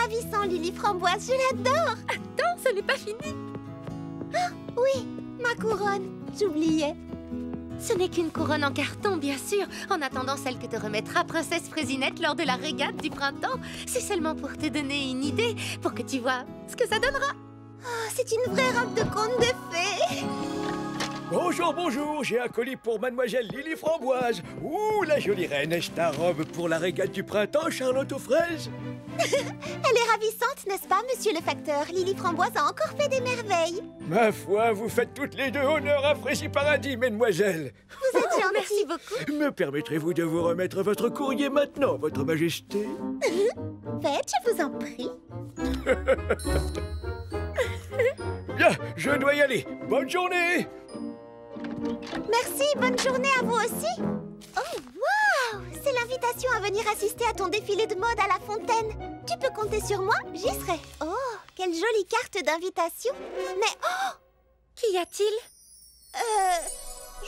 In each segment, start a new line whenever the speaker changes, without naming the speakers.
ravissant, Lily Framboise, je l'adore.
Attends, ce n'est pas fini.
Oui, ma couronne, j'oubliais.
Ce n'est qu'une couronne en carton, bien sûr, en attendant celle que te remettra Princesse Fraisinette lors de la régate du printemps. C'est seulement pour te donner une idée, pour que tu vois ce que ça donnera.
Oh, c'est une vraie robe de conte de fées.
Bonjour, bonjour, j'ai un colis pour Mademoiselle Lily Framboise. Ouh, la jolie reine, est-ce ta robe pour la régate du printemps, Charlotte aux fraises?
Elle est ravissante, n'est-ce pas, monsieur le facteur? Lily Framboise a encore fait des merveilles.
Ma foi, vous faites toutes les deux honneur à Fraisi Paradis, mesdemoiselles.
Vous êtes gentille.
Merci beaucoup.
Me permettrez-vous de vous remettre votre courrier maintenant, votre majesté?
Faites, je vous en prie.
Bien, je dois y aller. Bonne journée.
Merci, bonne journée à vous aussi. Oh, waouh! C'est l'invitation à venir assister à ton défilé de mode à la fontaine. Tu peux compter sur moi, j'y serai. Oh, quelle jolie carte d'invitation. Mais oh!
Qu'y a-t-il?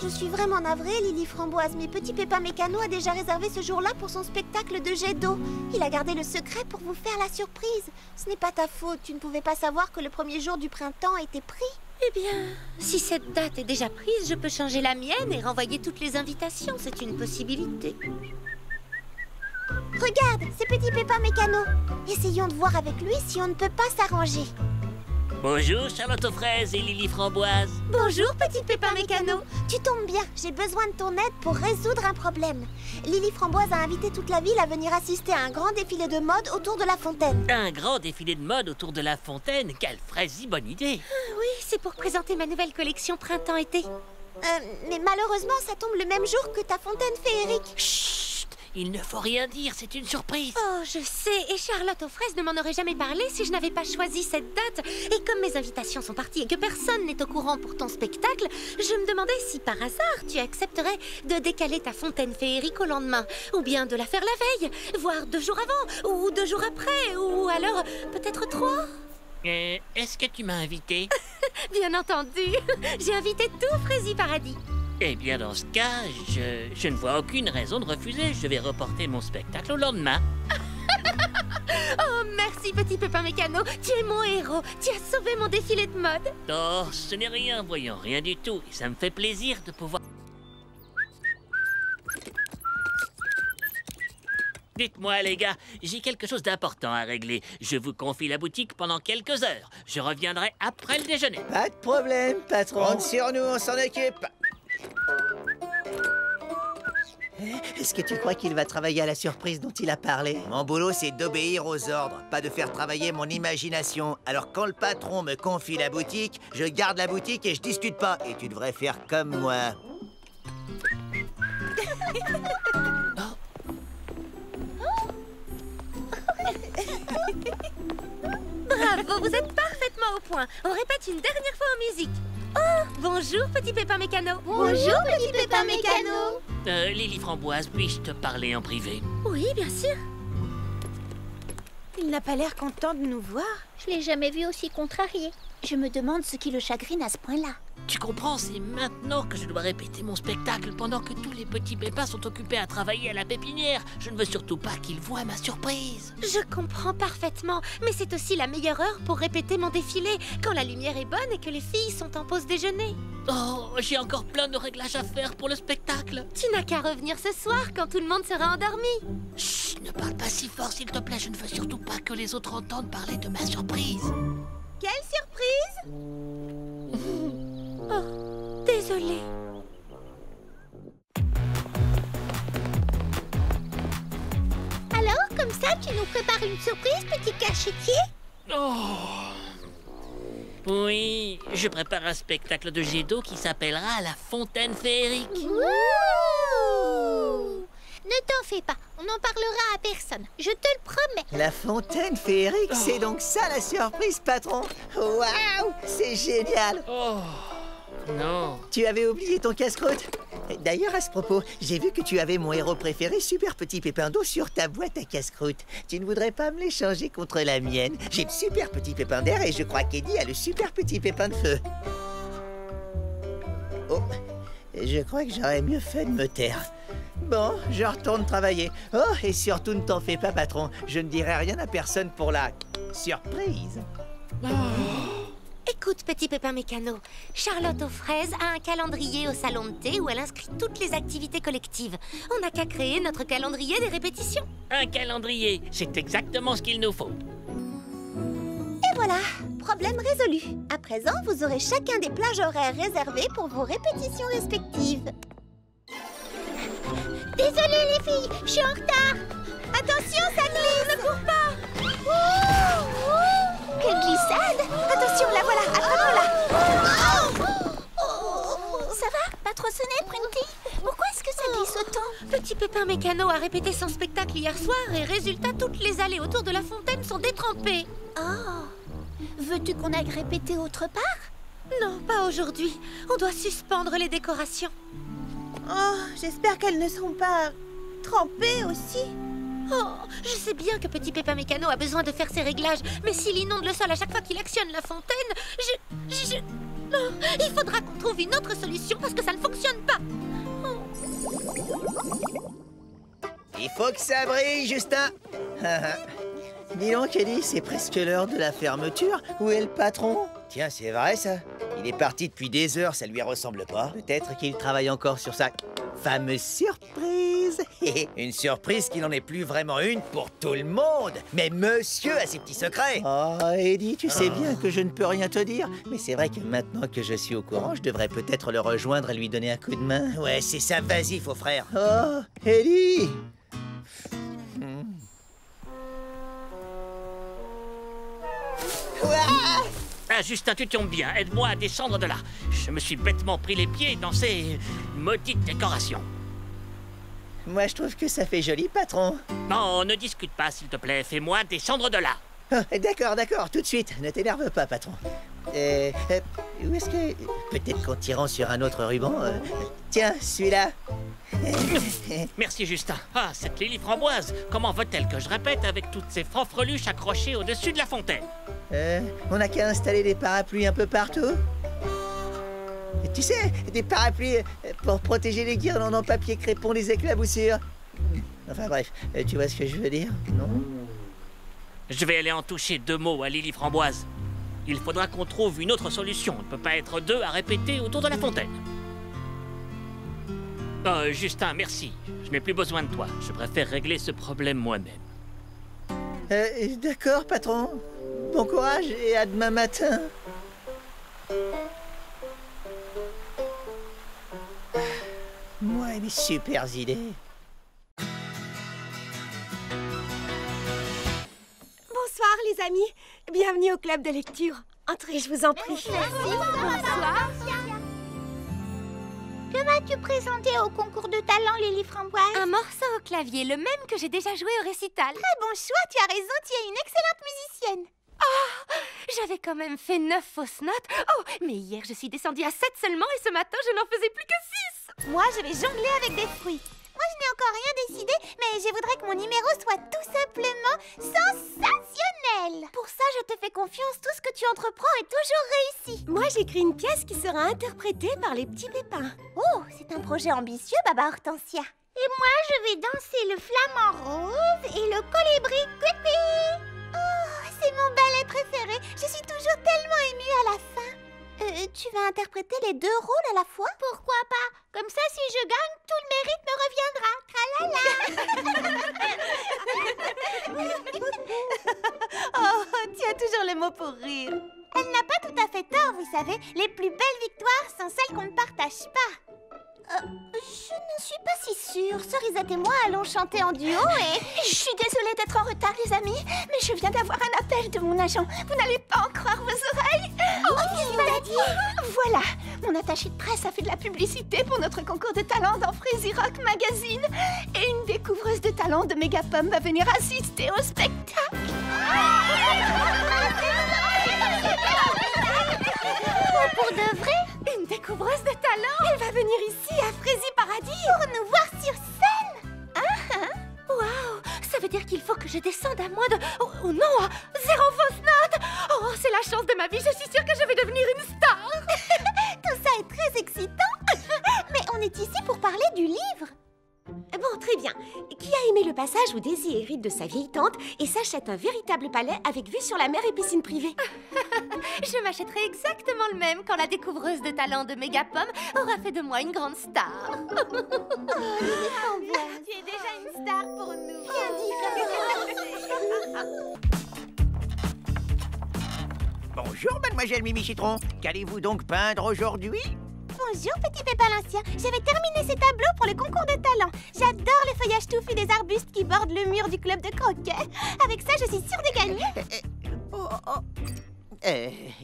Je suis vraiment navrée, Lily Framboise, mais Petit Pépin Mécano a déjà réservé ce jour-là pour son spectacle de jet d'eau. Il a gardé le secret pour vous faire la surprise. Ce n'est pas ta faute, tu ne pouvais pas savoir que le premier jour du printemps était pris.
Eh bien, si cette date est déjà prise, je peux changer la mienne et renvoyer toutes les invitations. C'est une possibilité.
Regarde, c'est Petit Pépin Mécano. Essayons de voir avec lui si on ne peut pas s'arranger.
Bonjour Charlotte aux fraises et Lily Framboise.
Bonjour, Petit Pépin Mécano. Tu tombes bien, j'ai besoin de ton aide pour résoudre un problème. Lily Framboise a invité toute la ville à venir assister à un grand défilé de mode autour de la fontaine.
Un grand défilé de mode autour de la fontaine. Quelle fraise bonne idée.
Oui, c'est pour présenter ma nouvelle collection printemps-été.
Mais malheureusement, ça tombe le même jour que ta fontaine féerique.
Chut, il ne faut rien dire, c'est une surprise.
Oh, je sais, et Charlotte aux fraises ne m'en aurait jamais parlé si je n'avais pas choisi cette date. Et comme mes invitations sont parties et que personne n'est au courant pour ton spectacle, je me demandais si par hasard tu accepterais de décaler ta fontaine féerique au lendemain, ou bien de la faire la veille, voire 2 jours avant, ou 2 jours après, ou alors peut-être 3.
Est-ce que tu m'as invité?
Bien entendu, j'ai invité tout Fraisi Paradis.
Eh bien, dans ce cas, je ne vois aucune raison de refuser. Je vais reporter mon spectacle au lendemain.
Oh, merci Petit Pépin Mécano, tu es mon héros. Tu as sauvé mon défilé de mode.
Oh, ce n'est rien, voyons, rien du tout. Et ça me fait plaisir de pouvoir... Dites-moi, les gars, j'ai quelque chose d'important à régler. Je vous confie la boutique pendant quelques heures. Je reviendrai après le déjeuner.
Pas de problème, patron. Compte sur nous, on s'en occupe. Est-ce que tu crois qu'il va travailler à la surprise dont il a parlé? Mon boulot, c'est d'obéir aux ordres, pas de faire travailler mon imagination. Alors quand le patron me confie la boutique, je garde la boutique et je discute pas. Et tu devrais faire comme moi.
Bravo, vous êtes parfaitement au point. On répète une dernière fois en musique. Oh, bonjour Petit Pépin Mécano.
Bonjour, Petit Pépin Mécano.
Lily Framboise, puis-je te parler en privé?
Oui, bien sûr.
Il n'a pas l'air content de nous voir.
Je l'ai jamais vu aussi contrarié. Je me demande ce qui le chagrine à ce point-là.
Tu comprends, c'est maintenant que je dois répéter mon spectacle pendant que tous les petits pépins sont occupés à travailler à la pépinière. Je ne veux surtout pas qu'ils voient ma surprise.
Je comprends parfaitement, mais c'est aussi la meilleure heure pour répéter mon défilé, quand la lumière est bonne et que les filles sont en pause déjeuner.
Oh, j'ai encore plein de réglages à faire pour le spectacle.
Tu n'as qu'à revenir ce soir quand tout le monde sera endormi.
Chut, ne parle pas si fort s'il te plaît, je ne veux surtout pas que les autres entendent parler de ma surprise.
Quelle surprise!
Oh, désolée.
Alors, comme ça, tu nous prépares une surprise, petit cachetier?
Oh. Oui, je prépare un spectacle de jet d'eau qui s'appellera La Fontaine Féerique.
Ouh! Ne t'en fais pas, on n'en parlera à personne, je te le promets.
La fontaine féerique, c'est donc ça la surprise, patron? Waouh, c'est génial.
Oh, non.
Tu avais oublié ton casse-croûte? D'ailleurs, à ce propos, j'ai vu que tu avais mon héros préféré, Super Petit Pépin d'eau, sur ta boîte à casse-croûte. Tu ne voudrais pas me l'échanger contre la mienne? J'ai le Super Petit Pépin d'air et je crois qu'Eddie a le Super Petit Pépin de feu. Oh, je crois que j'aurais mieux fait de me taire. Bon, je retourne travailler. Oh, et surtout ne t'en fais pas, patron. Je ne dirai rien à personne pour la surprise.
Écoute, petit pépin mécano, Charlotte aux fraises a un calendrier au salon de thé où elle inscrit toutes les activités collectives. On n'a qu'à créer notre calendrier des répétitions.
Un calendrier, c'est exactement ce qu'il nous faut.
Et voilà, problème résolu. À présent, vous aurez chacun des plages horaires réservées pour vos répétitions respectives.
Désolée les filles, je suis en retard.
Attention, ça glisse! Ne cours pas!
Quelle glissade!
Attention, la voilà, attrape-la!
Ça va? Pas trop sonné, Prunty? Pourquoi est-ce que ça glisse autant?
Petit pépin mécano a répété son spectacle hier soir et résultat, toutes les allées autour de la fontaine sont détrempées.
Oh! Veux-tu qu'on aille répéter autre part?
Non, pas aujourd'hui. On doit suspendre les décorations.
Oh, j'espère qu'elles ne seront pas trempées aussi.
Oh, je sais bien que petit pépin mécano a besoin de faire ses réglages, mais s'il inonde le sol à chaque fois qu'il actionne la fontaine, Non, il faudra qu'on trouve une autre solution parce que ça ne fonctionne pas.
Il faut que ça brille, Justin. Dis donc, Ellie, c'est presque l'heure de la fermeture. Où est le patron? Tiens, c'est vrai, ça. Il est parti depuis des heures, ça lui ressemble pas. Peut-être qu'il travaille encore sur sa fameuse surprise. Une surprise qui n'en est plus vraiment une pour tout le monde. Mais monsieur a ses petits secrets. Oh, Eddie, tu sais bien que je ne peux rien te dire. Mais c'est vrai que maintenant que je suis au courant, je devrais peut-être le rejoindre et lui donner un coup de main. Ouais, c'est ça, vas-y, faux frère. Oh, Eddie!
Ah, Justin, tu tombes bien. Aide-moi à descendre de là. Je me suis bêtement pris les pieds dans ces maudites décorations.
Moi, je trouve que ça fait joli, patron.
Non, ne discute pas, s'il te plaît. Fais-moi descendre de là.
Oh, d'accord, tout de suite. Ne t'énerve pas, patron. Où est-ce que... Peut-être qu'en tirant sur un autre ruban... Tiens, celui-là.
Merci, Justin. Ah, cette Lily Framboise. Comment veut-elle que je répète avec toutes ces fanfreluches accrochées au-dessus de la fontaine?
On n'a qu'à installer des parapluies un peu partout. Et tu sais, des parapluies pour protéger les guirlandes en papier crépon des éclaboussures. Enfin bref, tu vois ce que je veux dire, non?
Je vais aller en toucher 2 mots à Lily Framboise. Il faudra qu'on trouve une autre solution. On ne peut pas être 2 à répéter autour de la fontaine. Justin, merci. Je n'ai plus besoin de toi. Je préfère régler ce problème moi-même.
D'accord, patron. Bon courage et à demain matin. Moi et mes super idées.
Bonsoir les amis, bienvenue au club de lecture. Entrez, je vous en prie.
Bonsoir. Que vas-tu présenter au concours de talent, Lily Framboise?
Un morceau au clavier, le même que j'ai déjà joué au récital.
Très bon choix, tu as raison, tu es une excellente musicienne.
J'avais quand même fait 9 fausses notes. Oh, mais hier je suis descendue à 7 seulement et ce matin je n'en faisais plus que 6.
Moi, je vais jongler avec des fruits. Moi, je n'ai encore rien décidé, mais je voudrais que mon numéro soit tout simplement sensationnel. Pour ça, je te fais confiance, tout ce que tu entreprends est toujours réussi. Moi, j'écris une pièce qui sera interprétée par les petits pépins. Oh, c'est un projet ambitieux, Baba Hortensia.
Et moi, je vais danser le flamant rose et le colibri Quipi.
Oh, c'est mon ballet préféré. Je suis toujours tellement émue à la fin. Tu vas interpréter les 2 rôles à la fois?
Pourquoi pas? Comme ça, si je gagne, tout le mérite me reviendra.
Oh, tu as toujours le mot pour rire. Elle n'a pas tout à fait tort, vous savez. Les plus belles victoires sont celles qu'on ne partage pas. Je ne suis pas si sûre. Cerisette et moi allons chanter en duo et... Je suis désolée d'être en retard, les amis, mais je viens d'avoir un appel de mon agent. Vous n'allez pas en croire vos oreilles.
Qu'est-ce qu'il t'a dit?
Voilà, mon attaché de presse a fait de la publicité pour notre concours de talent dans Freezy Rock Magazine. Et une découvreuse de talent de Megapom va venir assister au spectacle.
Pour de vrai?
Une découvreuse de talent. Elle va venir ici à Freezy Paradis pour nous voir sur scène.
Waouh, ça veut dire qu'il faut que je descende à moins de... Oh non, à 0 fausse note. Oh, c'est la chance de ma vie, je suis sûre que je vais devenir une star.
Tout ça est très excitant. Mais on est ici pour parler du livre. Bon,
Bon, très bien. Qui a aimé le passage où Daisy hérite de sa vieille tante et s'achète un véritable palais avec vue sur la mer et piscine privée?
Je m'achèterai exactement le même quand la découvreuse de talent de Mégapom aura fait de moi une grande star.
Tu es déjà une star pour nous. Bien dit,
Bonjour, mademoiselle Mimi Citron. Qu'allez-vous donc peindre aujourd'hui?
Bonjour, petit Pépalancien. J'avais terminé ces tableaux pour le concours de talent. J'adore le feuillage touffu des arbustes qui bordent le mur du club de croquet. Avec ça, je suis sûre de gagner.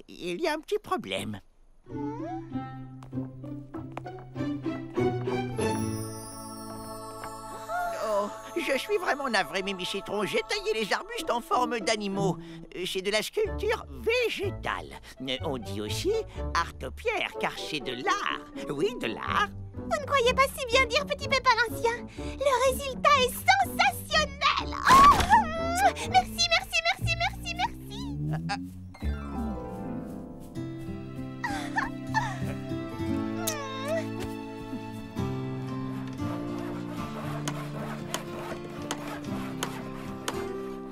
Il y a un petit problème. Oh, je suis vraiment navré, Mimi Citron. J'ai taillé les arbustes en forme d'animaux. C'est de la sculpture végétale. On dit aussi artopierre, car c'est de l'art. Oui, de l'art.
Vous ne croyez pas si bien dire, petit Pépalancien. Le résultat est sensationnel. Oh, merci, merci, merci, merci, merci.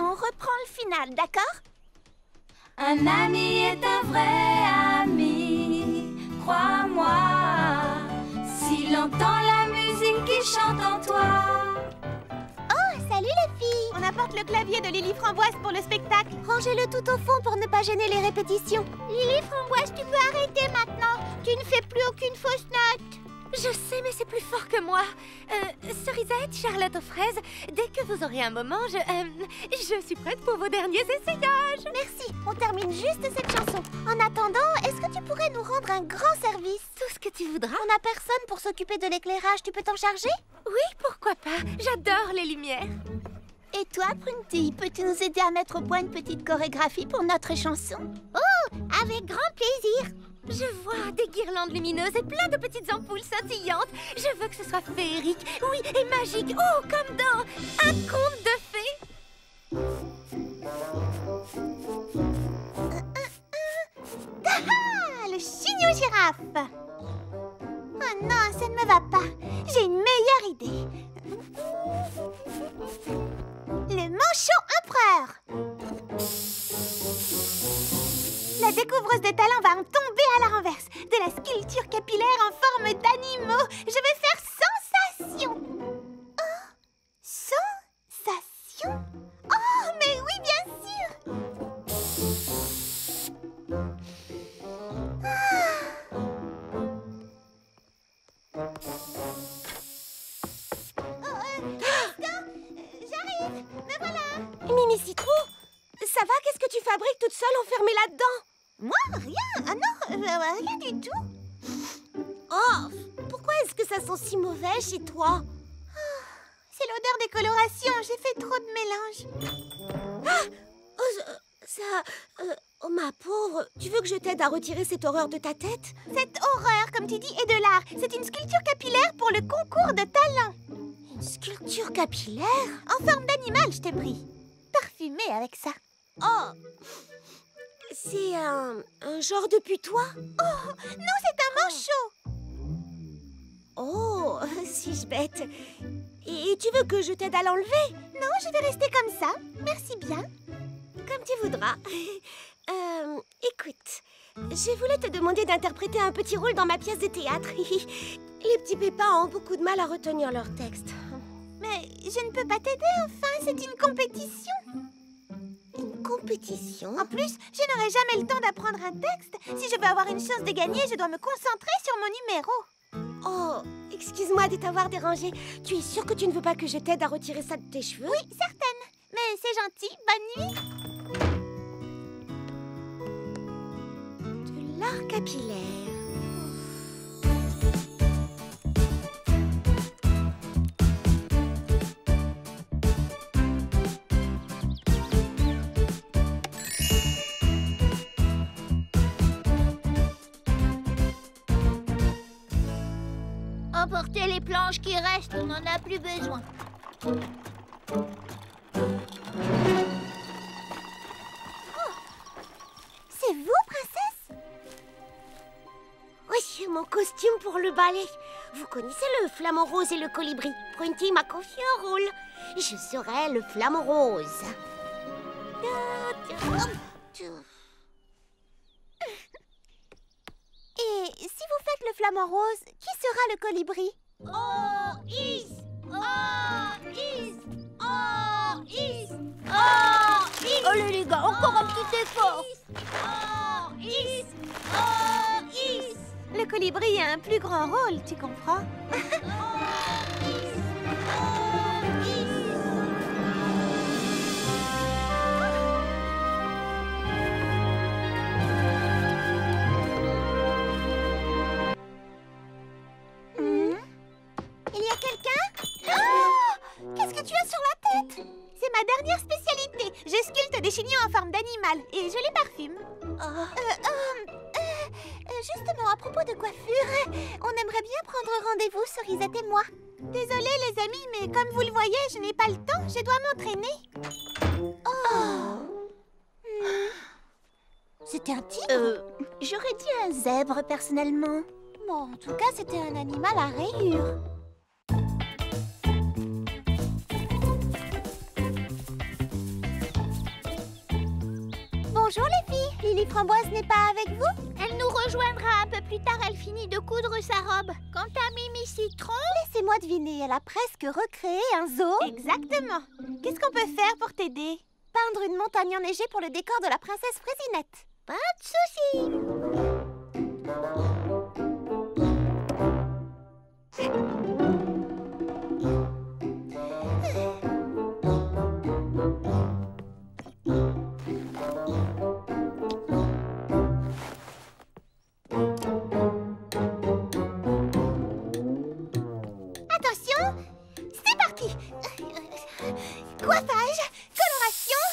On reprend le final, d'accord?
Un ami est un vrai ami, crois-moi, s'il entend la musique qui chante en toi.
Oh, salut les filles! On apporte le clavier de Lily Framboise pour le spectacle. Rangez-le tout au fond pour ne pas gêner les répétitions. Lily Framboise, tu peux arrêter maintenant. Tu ne fais plus aucune fausse note.
Je sais, mais c'est plus fort que moi. Cerisette, Charlotte aux fraises, dès que vous aurez un moment, je suis prête pour vos derniers essayages.
Merci, on termine juste cette chanson. En attendant, est-ce que tu pourrais nous rendre un grand service?
Tout ce que tu voudras.
On n'a personne pour s'occuper de l'éclairage, tu peux t'en charger?
Oui, pourquoi pas. J'adore les lumières.
Et toi, Prunty, peux-tu nous aider à mettre au point une petite chorégraphie pour notre chanson? Oh, avec grand plaisir.
Je vois des guirlandes lumineuses et plein de petites ampoules scintillantes. Je veux que ce soit féerique, oui, et magique. Oh, comme dans un conte de fées.
Ah, le chignon girafe. Oh non, ça ne me va pas. J'ai une meilleure idée. Le manchot empereur. La découvreuse de talent va me tomber à la renverse. De la sculpture capillaire en forme d'animaux. Je vais faire sensation. Oh, sensation. Oh, mais oui, bien sûr. J'arrive. Me voilà.
Mimi Citron, ça va? Qu'est-ce que tu fabriques toute seule enfermée là-dedans?
Moi, rien. Ah non, rien du tout.
Oh, pourquoi est-ce que ça sent si mauvais chez toi?
C'est l'odeur des colorations. J'ai fait trop de mélange.
Ah, oh, ma pauvre, tu veux que je t'aide à retirer cette horreur de ta tête?
Cette horreur, comme tu dis, est de l'art. C'est une sculpture capillaire pour le concours de talent.
Une sculpture capillaire?
En forme d'animal, je t'ai pris. Parfumée avec ça.
Oh, c'est un genre de putois?
Oh, non, c'est un manchot.
Oh, suis-je bête. Et tu veux que je t'aide à l'enlever?
Non, je vais rester comme ça. Merci bien.
Comme tu voudras. Écoute, je voulais te demander d'interpréter un petit rôle dans ma pièce de théâtre. Les petits pépins ont beaucoup de mal à retenir leur texte.
Mais je ne peux pas t'aider, enfin, c'est une compétition.
Une compétition?
En plus, je n'aurai jamais le temps d'apprendre un texte. Si je veux avoir une chance de gagner, je dois me concentrer sur mon numéro.
Oh, excuse-moi de t'avoir dérangé. Tu es sûre que tu ne veux pas que je t'aide à retirer ça de tes cheveux?
Oui, certaine. Mais c'est gentil. Bonne nuit.
De l'art capillaire.
Emportez les planches qui restent, on n'en a plus besoin.
C'est vous, princesse?
Oui, mon costume pour le ballet. Vous connaissez le flamant rose et le colibri. Squinty m'a confié un rôle. Je serai le flamant rose.
Et si vous faites le flamant rose, qui sera le colibri?
Oh, is! Oh, is! Oh, is! Oh, is!
Allez les gars, encore un petit effort.
Oh, is! Oh, is!
Le colibri a un plus grand rôle, tu comprends? Il y a quelqu'un? Oh! Qu'est-ce que tu as sur la tête? C'est ma dernière spécialité. Je sculpte des chignons en forme d'animal et je les parfume. Justement, à propos de coiffure, on aimerait bien prendre rendez-vous, Cerisette et moi. Désolée les amis, mais comme vous le voyez, je n'ai pas le temps. Je dois m'entraîner. C'était un tigre? J'aurais dit un zèbre, personnellement. Bon, en tout cas, c'était un animal à rayures. Bonjour les filles, Lily Framboise n'est pas avec vous?
Elle nous rejoindra un peu plus tard, elle finit de coudre sa robe. Quant à Mimi Citron...
Laissez-moi deviner, elle a presque recréé un zoo. Exactement. Qu'est-ce qu'on peut faire pour t'aider? Peindre une montagne enneigée pour le décor de la princesse Fraisinette.
Pas de soucis.
Attention, c'est parti. Coiffage, coloration,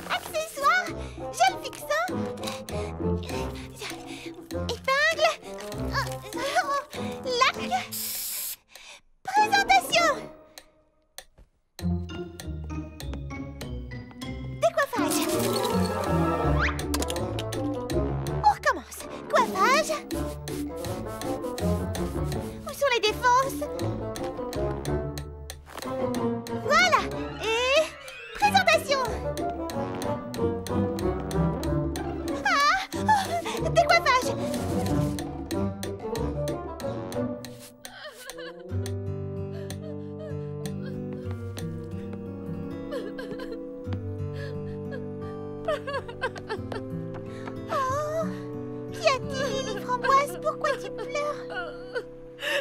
accessoires, gel fixant, épingle, lac, présentation. Décoiffage. On recommence. Coiffage. Où sont les défenses? Voilà. Et présentation. Décoiffage. Oh, qu'y a-t-il, Lily Framboise? Pourquoi tu pleures?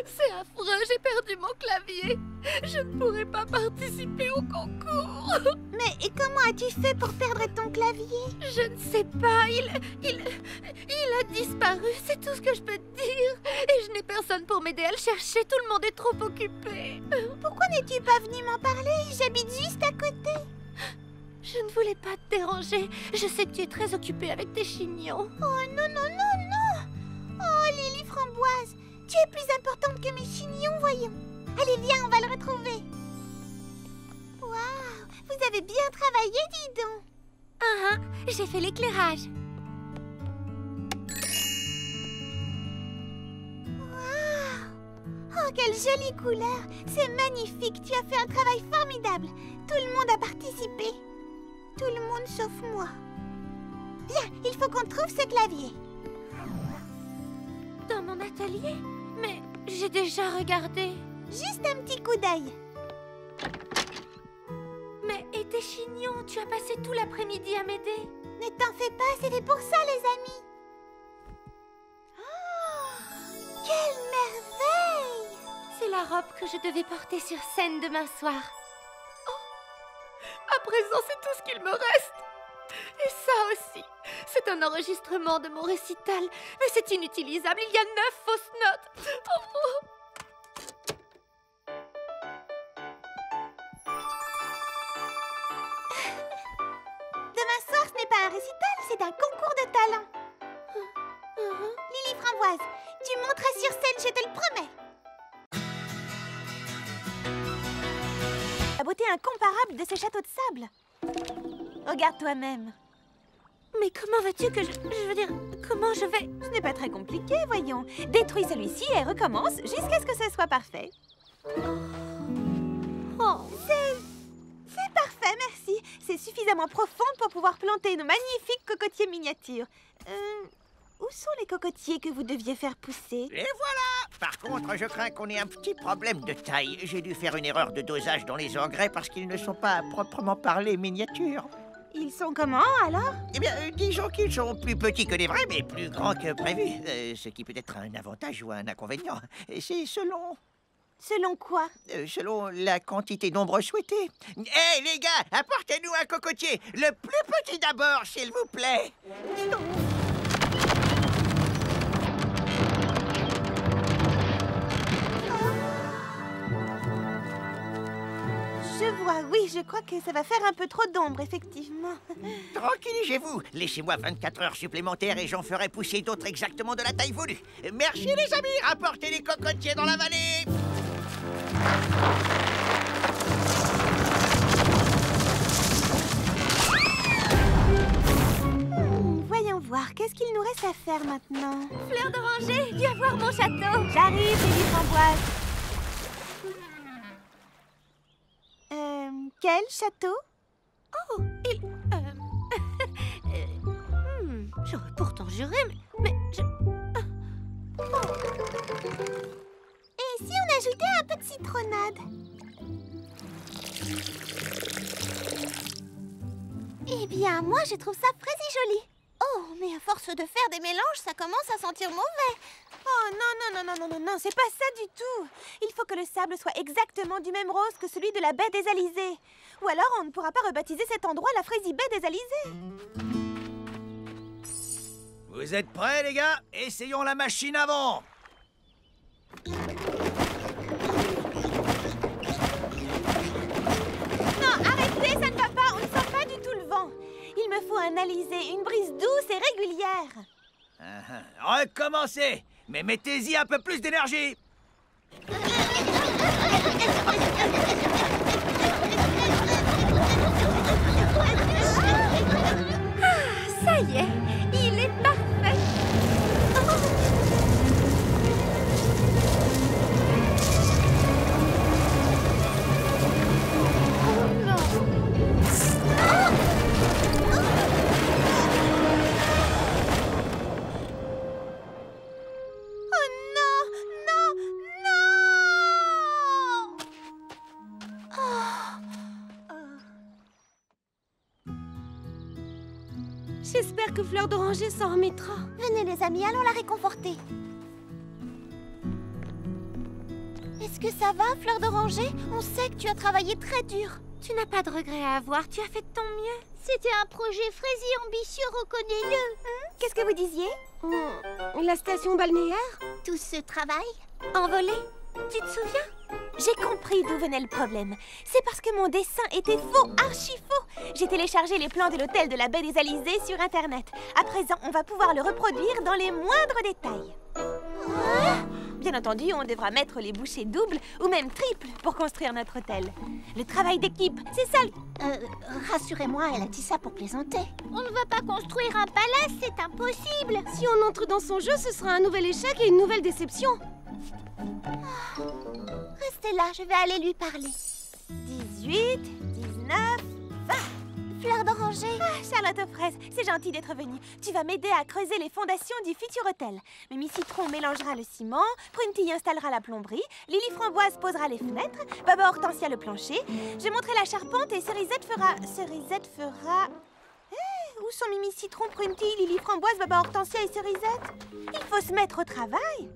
C'est affreux, j'ai perdu mon clavier. Je ne pourrai pas participer au concours.
Mais et comment as-tu fait pour perdre ton clavier?
Je ne sais pas, il a disparu, c'est tout ce que je peux te dire. Et je n'ai personne pour m'aider à le chercher, tout le monde est trop occupé.
Pourquoi n'es-tu pas venue m'en parler? J'habite juste à côté.
Je ne voulais pas te déranger, je sais que tu es très occupée avec tes chignons.
Oh non, non, non, non! Oh, Lily Framboise, tu es plus importante que mes chignons, voyons. Allez, viens, on va le retrouver. Waouh, vous avez bien travaillé, dis donc.
J'ai fait l'éclairage.
Waouh! Oh, quelle jolie couleur! C'est magnifique, tu as fait un travail formidable. Tout le monde a participé. Tout le monde sauf moi. Viens, il faut qu'on trouve ce clavier.
Dans mon atelier? Mais j'ai déjà regardé.
Juste un petit coup d'œil.
Mais et tes chignons? Tu as passé tout l'après-midi à m'aider.
Ne t'en fais pas, c'était pour ça, les amis. Oh, quelle merveille!
C'est la robe que je devais porter sur scène demain soir. Oh, à présent, c'est tout ce qu'il me reste. Et ça aussi, c'est un enregistrement de mon récital. Mais c'est inutilisable, il y a 9 fausses notes. Oh.
Demain soir, ce n'est pas un récital, c'est un concours de talent. Lily Framboise, tu monteras sur scène, je te le promets. La beauté incomparable de ce château de sable. Regarde toi-même.
Mais comment veux-tu que je veux dire, comment je vais...
Ce n'est pas très compliqué, voyons. Détruis celui-ci et recommence jusqu'à ce que ce soit parfait.
Oh,
C'est parfait, merci. C'est suffisamment profond pour pouvoir planter nos magnifiques cocotiers miniatures. Où sont les cocotiers que vous deviez faire pousser?
Et voilà! Par contre, je crains qu'on ait un petit problème de taille. J'ai dû faire une erreur de dosage dans les engrais parce qu'ils ne sont pas à proprement parler miniatures.
Ils sont comment, alors?
Eh bien, disons qu'ils sont plus petits que les vrais, mais plus grands que prévu. Ce qui peut être un avantage ou un inconvénient. C'est selon...
Selon quoi?
Selon la quantité d'ombre souhaitée. Hé, les gars, apportez-nous un cocotier. Le plus petit d'abord, s'il vous plaît.
Je vois, oui, je crois que ça va faire un peu trop d'ombre, effectivement.
Tranquillisez-vous. Laissez-moi 24 heures supplémentaires et j'en ferai pousser d'autres exactement de la taille voulue. Merci, les amis. Rapportez les cocotiers dans la vallée.
Voyons voir, qu'est-ce qu'il nous reste à faire maintenant?
Fleur d'oranger, viens voir mon château.
J'arrive, Lily Framboise. Quel château?
oh, il... J'aurais pourtant juré, mais je...
Et si on ajoutait un peu de citronnade? Eh bien, moi, je trouve ça très joli. Oh, mais à force de faire des mélanges, ça commence à sentir mauvais.
Oh non, c'est pas ça du tout. Il faut que le sable soit exactement du même rose que celui de la baie des Alizés. Ou alors on ne pourra pas rebaptiser cet endroit la Fraisie baie des Alizés.
Vous êtes prêts, les gars? Essayons la machine avant.
Non, arrêtez, ça ne va pas. On ne sent pas du tout le vent. Il me faut un alizé, une brise douce et régulière.
Recommencez, mais mettez-y un peu plus d'énergie.
Ça y est, il est parfait.
J'espère que Fleur d'oranger s'en remettra.
Venez, les amis, allons la réconforter. Est-ce que ça va, Fleur d'oranger? On sait que tu as travaillé très dur.
Tu n'as pas de regrets à avoir, tu as fait de ton mieux.
C'était un projet Fraisie ambitieux, reconnais-le.
Qu'est-ce que vous disiez?
La station balnéaire?
Tout ce travail?
Envolé, tu te souviens?
J'ai compris d'où venait le problème. C'est parce que mon dessin était faux, archi faux. J'ai téléchargé les plans de l'hôtel de la baie des Alizés sur Internet. À présent, on va pouvoir le reproduire dans les moindres détails. Bien entendu, on devra mettre les bouchées doubles ou même triples pour construire notre hôtel. Le travail d'équipe, c'est ça.
Rassurez-moi, elle a dit ça pour plaisanter. On ne va pas construire un palace, c'est impossible.
Si on entre dans son jeu, ce sera un nouvel échec et une nouvelle déception.
Restez là, je vais aller lui parler.
18, 19, 20.
Fleur d'oranger.
Charlotte aux fraises, c'est gentil d'être venue. Tu vas m'aider à creuser les fondations du futur hôtel. Mimi Citron mélangera le ciment, Prunty installera la plomberie, Lily Framboise posera les fenêtres, Baba Hortensia le plancher, je monterai la charpente et Cerisette fera... où sont Mimi Citron, Prunty, Lily Framboise, Baba Hortensia et Cerisette? Il faut se mettre au travail.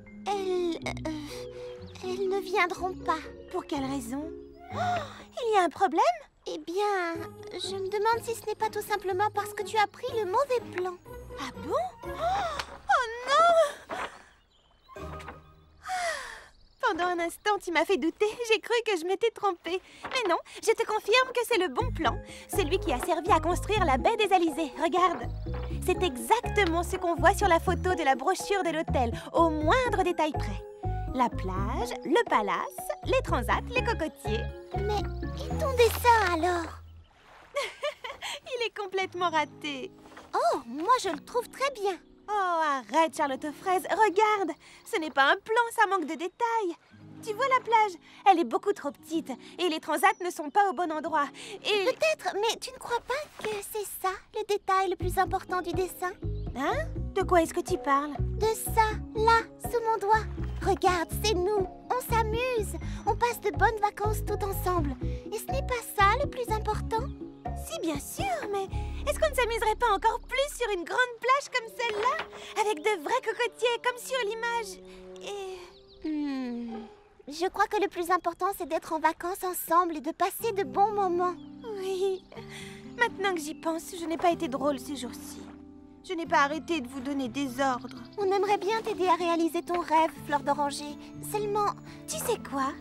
Elles ne viendront pas.
Pour quelle raison? Il y a un problème?
Eh bien, je me demande si ce n'est pas tout simplement parce que tu as pris le mauvais plan.
Ah bon? Oh non! Pendant un instant, tu m'as fait douter. J'ai cru que je m'étais trompée. Mais non, je te confirme que c'est le bon plan. Celui qui a servi à construire la baie des Alizés. Regarde. C'est exactement ce qu'on voit sur la photo de la brochure de l'hôtel, au moindre détail près. La plage, le palace, les transats, les cocotiers.
Mais et ton dessin alors?
Il est complètement raté.
Oh, moi je le trouve très bien.
Oh, arrête, Charlotte aux fraises. Regarde, ce n'est pas un plan, ça manque de détails. Tu vois la plage? Elle est beaucoup trop petite et les transats ne sont pas au bon endroit. Et...
Peut-être, mais tu ne crois pas que c'est ça, le détail le plus important du dessin?
Hein? De quoi est-ce que tu parles?
De ça, là, sous mon doigt. Regarde, c'est nous. On s'amuse. On passe de bonnes vacances tout ensemble. Et ce n'est pas ça le plus important?
Si, bien sûr, mais est-ce qu'on ne s'amuserait pas encore plus sur une grande plage comme celle-là? Avec de vrais cocotiers, comme sur l'image. Et...
Je crois que le plus important, c'est d'être en vacances ensemble et de passer de bons moments.
Oui. Maintenant que j'y pense, je n'ai pas été drôle ces jours-ci. Je n'ai pas arrêté de vous donner des ordres.
On aimerait bien t'aider à réaliser ton rêve, Fleur d'Oranger. Seulement...
Tu sais quoi?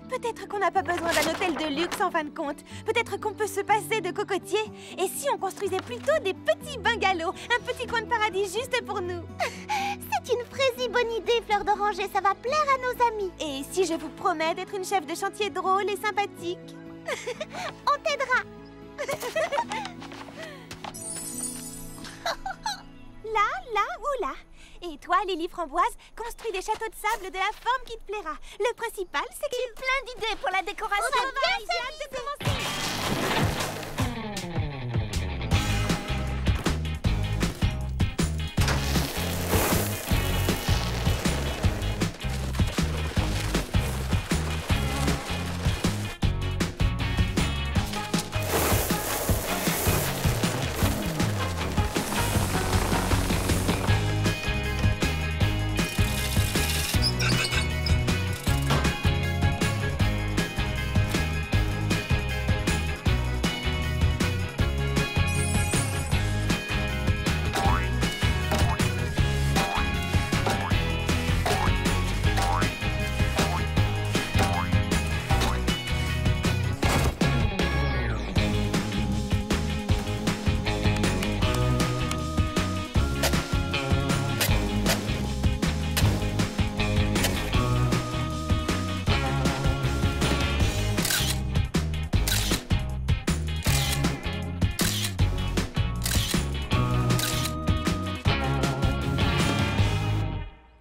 Peut-être qu'on n'a pas besoin d'un hôtel de luxe en fin de compte. Peut-être qu'on peut se passer de cocotiers. Et si on construisait plutôt des petits bungalows, un petit coin de paradis juste pour nous?
C'est une fraise bonne idée, Fleur d'Oranger. Ça va plaire à nos amis.
Et si je vous promets d'être une chef de chantier drôle et sympathique?
On t'aidera.
Là ou là. Et toi, Lily Framboise, construis des châteaux de sable de la forme qui te plaira. Le principal, c'est que j'ai plein d'idées pour la décoration.
On a bien hâte de commencer.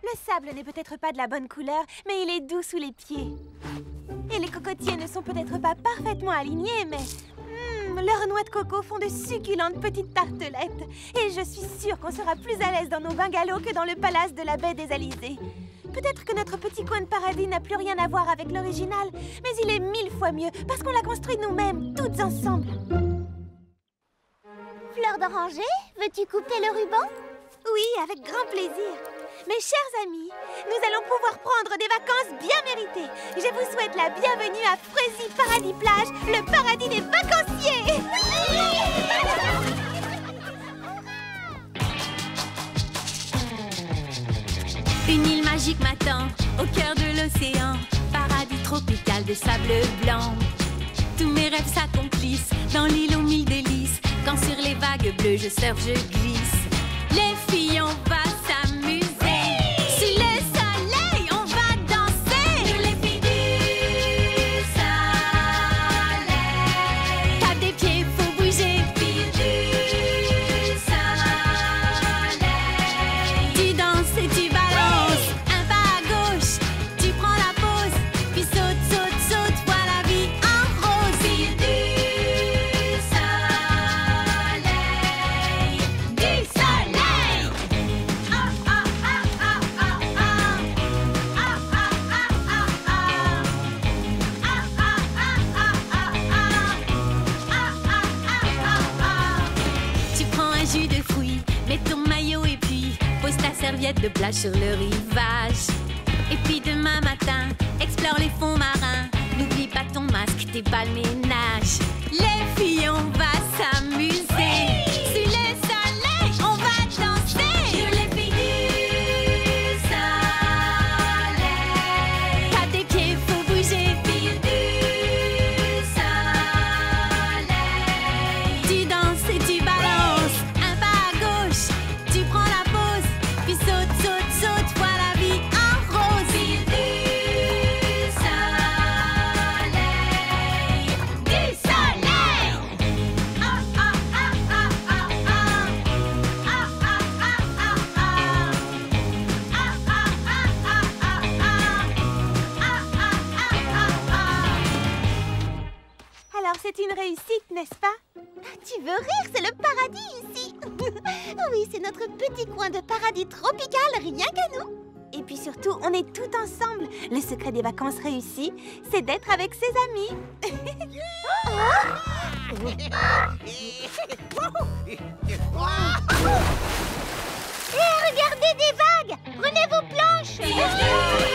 Le sable n'est peut-être pas de la bonne couleur, mais il est doux sous les pieds. Et les cocotiers ne sont peut-être pas parfaitement alignés, mais... leurs noix de coco font de succulentes petites tartelettes. Et je suis sûre qu'on sera plus à l'aise dans nos bungalows que dans le palace de la baie des Alizés. Peut-être que notre petit coin de paradis n'a plus rien à voir avec l'original, mais il est 1000 fois mieux parce qu'on l'a construit nous-mêmes, toutes ensemble.
Fleur d'Oranger, veux-tu couper le ruban?
Oui, avec grand plaisir. Mes chers amis, nous allons pouvoir prendre des vacances bien méritées. Je vous souhaite la bienvenue à Frézy Paradis Plage, le paradis des vacanciers.
Une île magique m'attend, au cœur de l'océan, paradis tropical de sable blanc. Tous mes rêves s'accomplissent, dans l'île aux 1000 délices. Quand sur les vagues bleues je surfe, je glisse. Les filles, on va s'amuser. Sous le soleil, on va danser. Nous les filles du soleil. Tape des pieds, faut bouger. Filles du soleil. Tu danses et tu balances. Un pas à gauche, tu prends la pause. Puis saute, saute, saute, vois la vie en rose. Filles du soleil. Du soleil. Tu prends un jus de fruits, mets ton maillot et puis pose ta serviette de plage sur le rivage. Et puis demain matin, explore les fonds marins. N'oublie pas ton masque, tes balles ménage. Les filles, on va s'amuser. Sous le soleil, on va danser. Sur les filles du soleil. Tape des pieds, faut bouger. Filles du soleil. Tu danses et tu balances. Un pas à gauche, tu prends la pause. Puis saute, saute, saute, vois la vie en rose. Filles du soleil. Du soleil.
Alors c'est une réussite, n'est-ce pas?
Tu veux rire, c'est le paradis ici. Oui, c'est notre petit coin de paradis tropical, rien qu'à nous.
Et puis surtout, on est tout ensemble. Le secret des vacances réussies, c'est d'être avec ses amis.
Hé, regardez des vagues! Prenez vos planches!